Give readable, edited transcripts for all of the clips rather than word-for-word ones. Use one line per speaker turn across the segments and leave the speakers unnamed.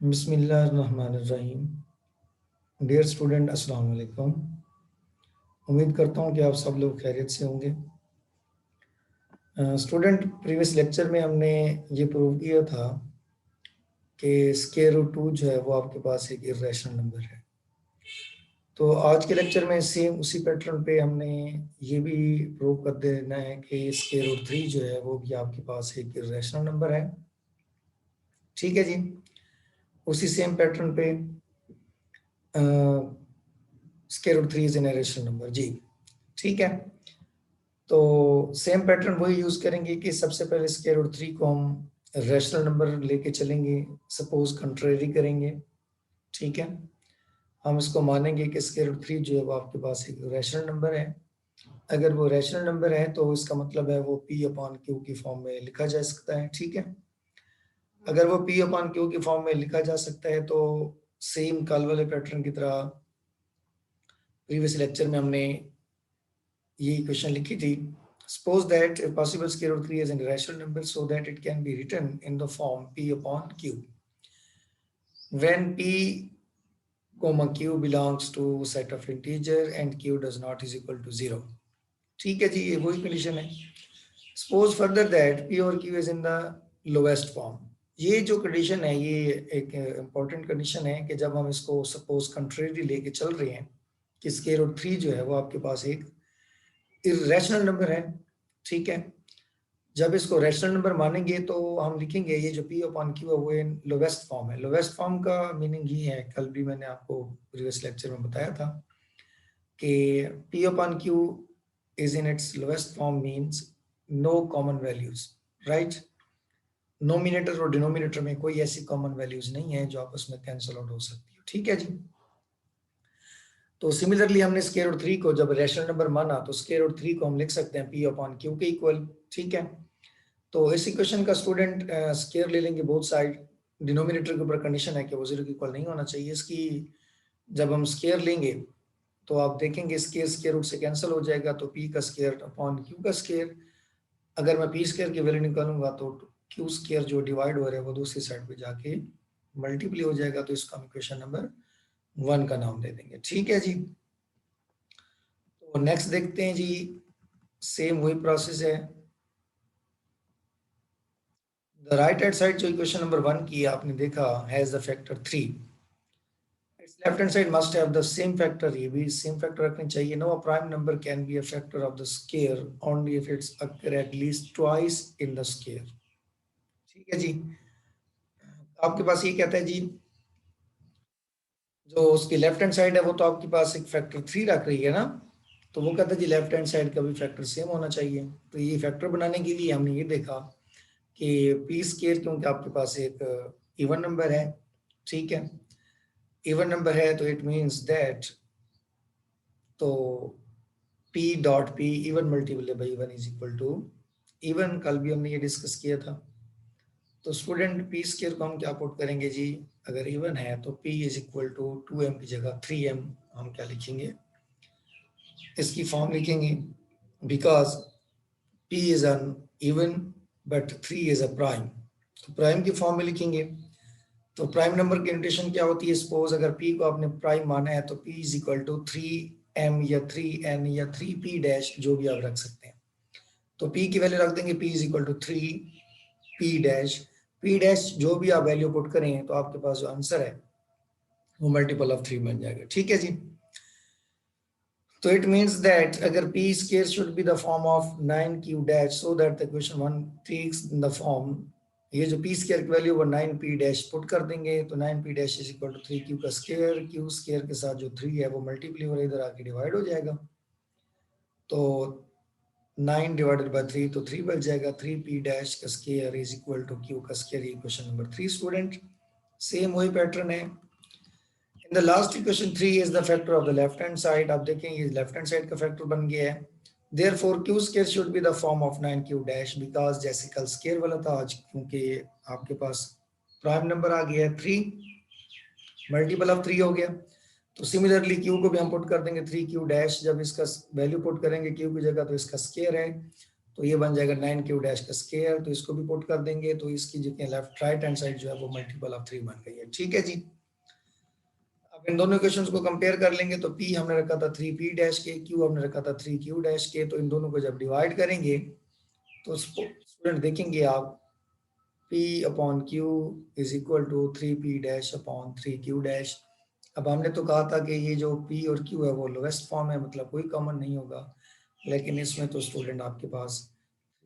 बिस्मिल्लाहिर्रहमानिर्रहीम। Dear student, अस्सलाम वालेकुम। उम्मीद करता हूँ कि आप सब लोग खैरियत से होंगे। स्टूडेंट, प्रीवियस लेक्चर में हमने ये प्रूव किया था कि स्क्वायर रूट 2 जो है वो आपके पास एक इर्रेशनल नंबर है। तो आज के लेक्चर में सेम उसी पैटर्न पे हमने ये भी प्रूव कर देना है कि स्क्वायर रूट 3 जो है वो भी आपके पास एक इर्रेशनल नंबर है। ठीक है जी। उसी सेम पैटर्न पे square root 3 is an irrational number जी। ठीक है, तो सेम पैटर्न वही यूज करेंगे कि सबसे पहले स्क्वायर रूट 3 को हम रैशनल नंबर लेके चलेंगे, सपोज कंट्रेरी करेंगे। ठीक है, हम इसको मानेंगे कि स्क्वायर रूट 3 जो है वो आपके पास एक रैशनल नंबर है। अगर वो रैशनल नंबर है तो इसका मतलब है वो पी अपॉन क्यू की फॉर्म में लिखा जा सकता है। ठीक है, अगर वो पी अपॉन क्यू की फॉर्म में लिखा जा सकता है तो सेम कल वाले पैटर्न की तरह प्रीवियस लेक्चर में हमने ये इक्वेशन लिखी थी। Suppose that a possible square root 3 is a rational number so that it can be written in the form p upon q. When p comma q belongs to set of integer and q does not is equal to 0. ठीक है जी, ये वही condition है। Suppose further that p और q is in the lowest form. ये जो condition है ये एक इम्पोर्टेंट कंडीशन है कि जब हम इसको सपोज कंट्रेरी लेके चल रहे हैं कि स्क्वायर रूट 3 जो है वो आपके पास एक इरेशनल नंबर है। ठीक है, जब इसको रैशनल नंबर मानेंगे तो हम लिखेंगे ये जो p अपॉन q है वो लोवेस्ट फॉर्म है। लोवेस्ट फॉर्म का मीनिंग ये है, कल भी मैंने आपको प्रीवियस लेक्चर में बताया था कि p upon q is in its lowest form means no common values, right. Nominator और डिनोमिनेटर में कोई ऐसी कॉमन वैल्यूज नहीं है जो आपस में कैंसिल आउट हो सकती है। ठीक है जी। तो सिमिलरली हमने स्क्वायर रूट 3 को जब रैशनल नंबर माना तो स्क्वायर रूट 3 को हम लिख सकते हैं p अपॉन q के इक्वल। ठीक है, तो इस इक्वेशन का स्टूडेंट स्क्वायर ले लेंगे बोथ साइड। डिनोमिनेटर के ऊपर कंडीशन है कि वो 0 के इक्वल नहीं होना चाहिए। इसकी जब हम स्क्वायर लेंगे तो आप देखेंगे स्क्वायर रूट से कैंसिल हो जाएगा, तो p का स्क्वायर अपॉन q का स्क्वायर। अगर मैं p स्क्वायर की वैल्यू निकालूंगा तो q स्क्वायर जो डिवाइड हो रहा है वो दूसरी साइड पे जाके मल्टीप्लाई हो जाएगा, तो इसका हम इक्वेशन नंबर 1 का नाम दे देंगे। ठीक है जी, तो नेक्स्ट देखते हैं जी। सेम वही प्रोसेस है। द राइट हैंड साइड जो इक्वेशन नंबर 1 की आपने देखा has the factor 3। It's left hand side must have the same factor, ये भी सेम फैक्टर रखनी चाहिए। No prime number can be a factor of the square only if it's occur at least twice in the square. ठीक है जी, आपके पास ये कहता है जी जो उसकी लेफ्ट हैंड साइड है वो तो आपके पास एक फैक्टर 3 रख रही है ना, तो वो कहता है जी लेफ्ट हैंड साइड का भी फैक्टर सेम होना चाहिए। तो ये फैक्टर बनाने के लिए हमने ये देखा कि पी स्क्वायर क्योंकि आपके पास एक इवन नंबर है। ठीक है, इवन नंबर है तो इट मींस दैट तो p dot p even multiple by even is equal to even. कल भी हमने ये डिस्कस किया था। तो स्टूडेंट p स्क्वायर को हम क्या पुट करेंगे जी, अगर इवन है तो p is equal to 2m की जगह 3m हम क्या लिखेंगे, इसकी फॉर्म लिखेंगे because p is an even but 3 is a prime, तो प्राइम की फॉर्म में लिखेंगे। तो प्राइम नंबर की नोटेशन क्या होती है, सपोज अगर p को आपने प्राइम माना है तो p is equal to 3m या 3n या 3p डैश जो भी आप रख सकते हैं। तो p की वैल्यू रख देंगे p is equal to 3p dash. p dash जो भी आप वैल्यू पुट करें तो आपके पास जो आंसर है वो मल्टीपल ऑफ 3 बन जाएगा। ठीक है जी, तो इट मींस दैट अगर p square should be the form of 9q dash so that the equation 1 takes the form, ये जो p स्क्वायर की वैल्यू वो 9p डैश पुट कर देंगे तो 9p dash is equal to 3q का square, q square के साथ जो 3 है वो मल्टीप्लाई हो रहा है इधर आके डिवाइड हो जाएगा, तो 9 डिवाइडेड बाय 3 तो 3 बच जाएगा। 3p डैश का square is equal to q का square, equation number 3 student. Same वही पैटर्न है। In the last equation 3 is the factor of the left hand side. आप देखेंगे लेफ्ट हैंड साइड का फैक्टर बन गया है। Therefore q square should be the form of 9q dash because जैसे कल स्क्वायर वाला था आज क्योंकि आपके पास प्राइम नंबर आ गया है 3 मल्टीपल ऑफ 3 हो गया, तो सिमिलरली q को भी हम पुट कर देंगे 3q डैश। जब इसका वैल्यू पुट करेंगे q की जगह तो इसका स्क्वायर है तो ये बन जाएगा 9 डैश का स्क्वायर, तो इसको भी पुट कर देंगे, तो इसकी जितने लेफ्ट राइट हैंड साइड जो है वो मल्टीपल ऑफ 3 बन गई है। ठीक है जी। अब इन दोनों इक्वेशंस को कंपेयर कर लेंगे, तो p हमने रखा था 3p डैश के, q हमने रखा था 3q डैश के, तो इन दोनों को जब डिवाइड करेंगे तो स्टूडेंट देखेंगे आप p upon q is equal to 3p dash upon 3q dash. अब हमने तो कहा था कि ये जो p और q है वो लोवेस्ट फॉर्म है, मतलब कोई कॉमन नहीं होगा, लेकिन इसमें तो स्टूडेंट आपके पास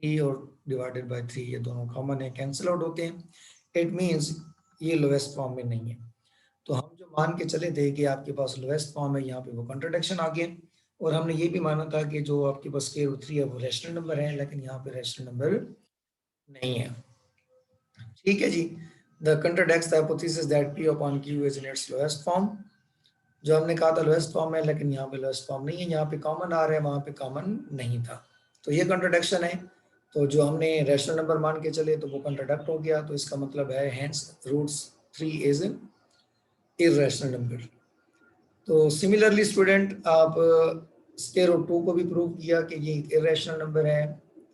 3 और डिवाइडेड बाय 3 ये दोनों कॉमन है, कैंसिल आउट होते हैं। इट मीन्स ये लोवेस्ट फॉर्म में नहीं है। तो हम जो मान के चले थे कि आपके पास लोवेस्ट फॉर्म है, यहाँ पे वो कंट्राडिक्शन आ गया। और हमने ये भी माना था कि जो आपके पास स्क्वायर रूट 3 है वो रैशनल नंबर है, लेकिन यहाँ पे रैशनल नंबर नहीं है। ठीक है जी। The contradicts the hypothesis that p upon q is in its lowest form. जो हमने कहा था लोएस्ट फॉर्म है, लेकिन यहाँ पे लोएस्ट फॉर्म नहीं है, यहाँ पे कॉमन आ रहा है, वहां पे कॉमन नहीं था, तो ये कंट्राडिक्शन है। तो जो हमने रैशनल नंबर मान के चले तो वो कंट्राडिक्ट हो गया, तो इसका मतलब है hence roots 3 is irrational number. तो सिमिलरली स्टूडेंट आप स्क्वायर रूट 2 को भी प्रूव किया कि ये एक इर्रेशनल नंबर है।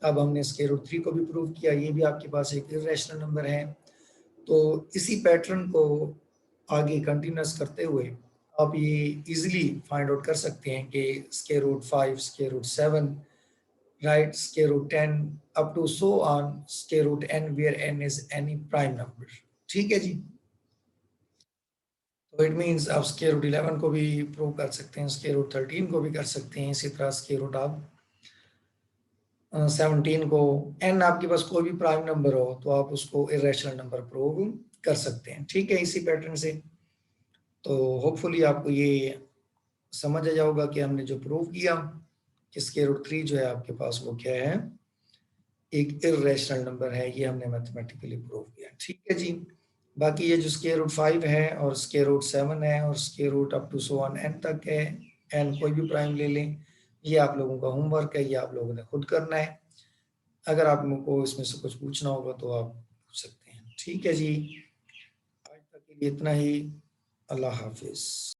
अब हमने स्क्वायर रूट 3 को भी प्रूव किया, ये भी आपके पास एक इर्रेशनल नंबर है। तो इसी पैटर्न को आगे कंटिन्यूस करते हुए आप ये इजीली फाइंड आउट कर सकते हैं कि square root 5, square root 7, right, square root 10 up to so on square root n where n is any prime number. ठीक है जी। तो इट मीन्स आप स्क्वायर रूट 11 को भी प्रूव कर सकते हैं, स्क्वायर रूट 13 को भी कर सकते हैं, इसी तरह स्क्वायर रूट आप 17 को, n आपके पास कोई भी प्राइम नंबर हो तो आप उसको इरेशनल नंबर प्रूव कर सकते हैं। ठीक है, इसी पैटर्न से। तो होपफुली आपको ये समझ आ जाओगा कि हमने जो प्रूव किया कि स्क्वायर रूट 3 जो है आपके पास वो क्या है, एक इरेशनल नंबर है, ये हमने मैथमेटिकली प्रूव किया। ठीक है जी। बाकी ये जो स्क्वायर रूट 5 है और स्क्वायर रूट 7 है और square root up to so on n तक है, n कोई भी प्राइम ले लें, ये आप लोगों का होमवर्क है, ये आप लोगों ने खुद करना है। अगर आप लोगों को इसमें से कुछ पूछना होगा तो आप पूछ सकते हैं। ठीक है जी, आज तक के लिए इतना ही। अल्लाह हाफिज।